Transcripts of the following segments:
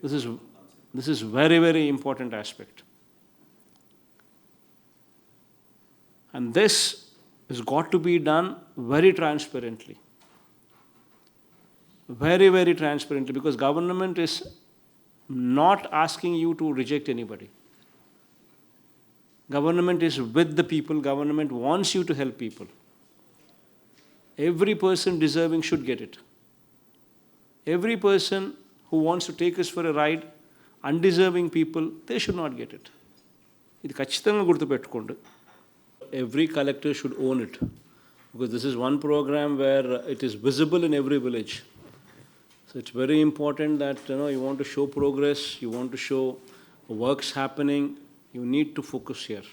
This is, this is very, very important aspect. And this has got to be done very transparently. Very, very transparently, because government is not asking you to reject anybody. Government is with the people. Government wants you to help people. Every person deserving should get it. Every person who wants to take us for a ride, undeserving people, they should not get it. ఇది ఖచ్చితంగా గుర్తుపెట్టుకోండి. Every collector should own it, because this is one program where it is visible in every village. So it's very important that you want to show progress, you want to show works happening, you need to focus here.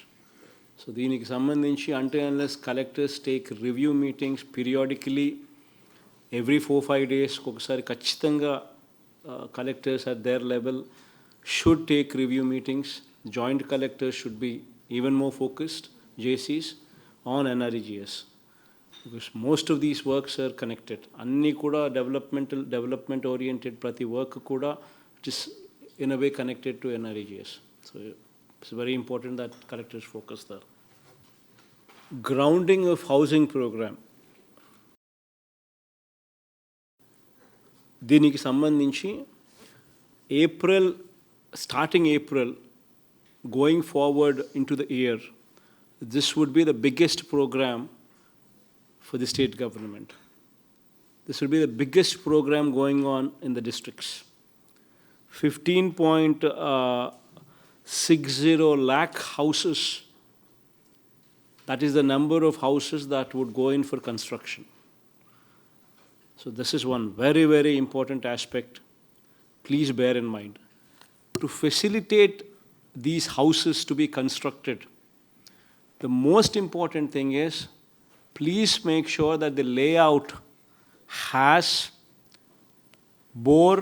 So దీనికి సంబంధించి until unless collectors take review meetings periodically, every 4-5 days ఒకసారి ఖచ్చితంగా collectors at their level should take review meetings. Joint collectors should be even more focused, JCs, on NREGS. Because most of these works are connected. Anni kuda development oriented prati work kuda is in a way connected to NREGS. So it's very important that collectors focus there. Grounding of housing program. దీనికి సంబంధించి starting April, going forward into the year, this would be the biggest program for the state government. This will be the biggest program going on in the districts. 15.60 lakh houses. That is the number of houses that would go in for construction. So this is one very, very important aspect. Please bear in mind. To facilitate these houses to be constructed, the most important thing is, please make sure that the layout has bore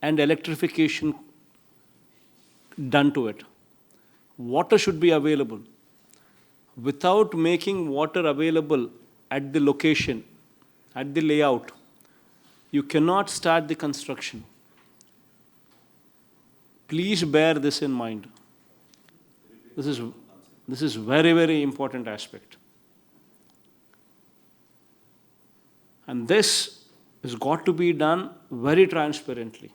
and electrification done to it. Water should be available. Without making water available at the location, at the layout, you cannot start the construction. Please bear this in mind. This is very, very important aspect. And this has got to be done very transparently.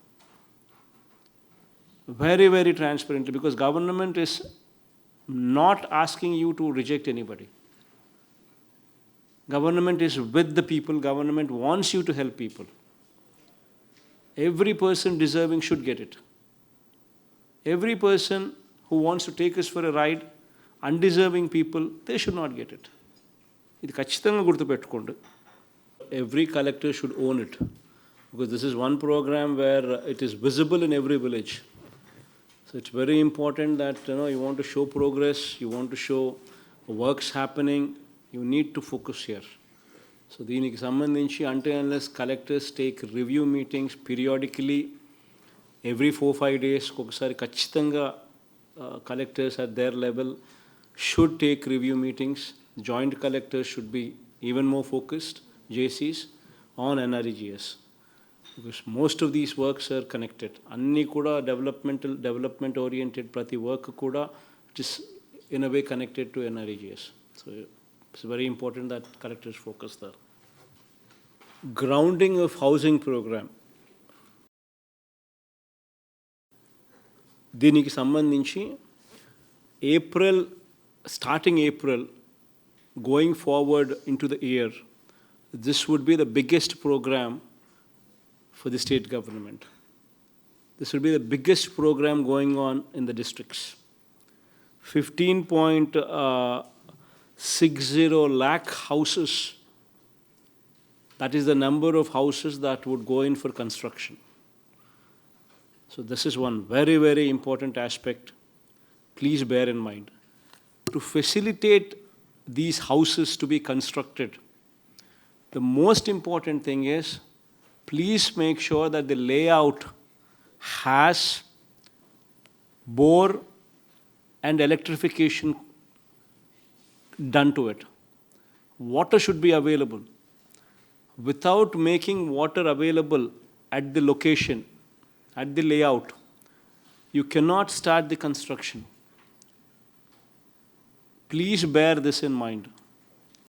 Very, very transparently, because government is not asking you to reject anybody. Government is with the people. Government wants you to help people. Every person deserving should get it. Every person who wants to take us for a ride, undeserving people, they should not get it. ఇది ఖచ్చితంగా గుర్తుపెట్టుకోండి. Every collector should own it, because this is one program where it is visible in every village. So it's very important that you want to show progress, you want to show works happening, you need to focus here. So దీనికి సంబంధించి until unless collectors take review meetings periodically, every 4-5 days ఒకసారి ఖచ్చితంగా collectors at their level should take review meetings. Joint collectors should be even more focused, JCs, on NREGS. Because most of these works are connected. Anni kuda development oriented prati work kuda is in a way connected to NREGS. So it's very important that collectors focus there. Grounding of housing program. దీనికి సంబంధించి starting April, going forward into the year, this would be the biggest program for the state government. This will be the biggest program going on in the districts. 15.60 lakh houses. That is the number of houses that would go in for construction. So this is one very, very important aspect. Please bear in mind. To facilitate these houses to be constructed, the most important thing is, please make sure that the layout has bore and electrification done to it. Water should be available. Without making water available at the location, at the layout. You cannot start the construction. Please bear this in mind.